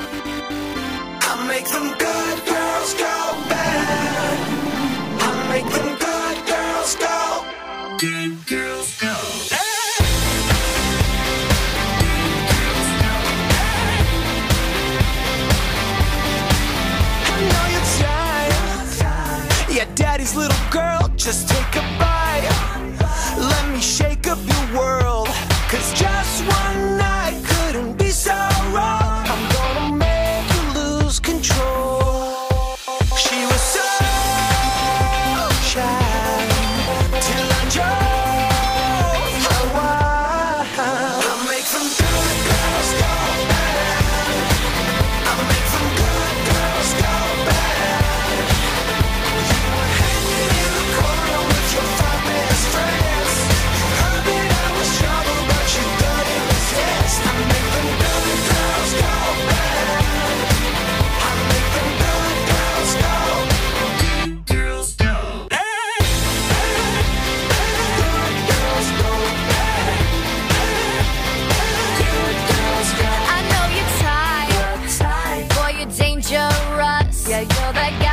I make them good girls go bad. I make them good girls go. Good girls go. I know you're tired. Yeah, daddy's little girl, just take a bite. Let me shake up your world, 'cause just one night couldn't be so wrong. I'm gonna make you lose control. She was so shy till I drove her wild. I make them good girls go bad. I make them good girls go bad. You were hanging in the corner with your five best friends. You heard that I was trouble, but you got in the test. I make them good girls go bad. I make them good girls go. Good girls go. Good girls go bad. Good girls go. I know you're tired. Boy, you're dangerous. Yeah, you're that guy.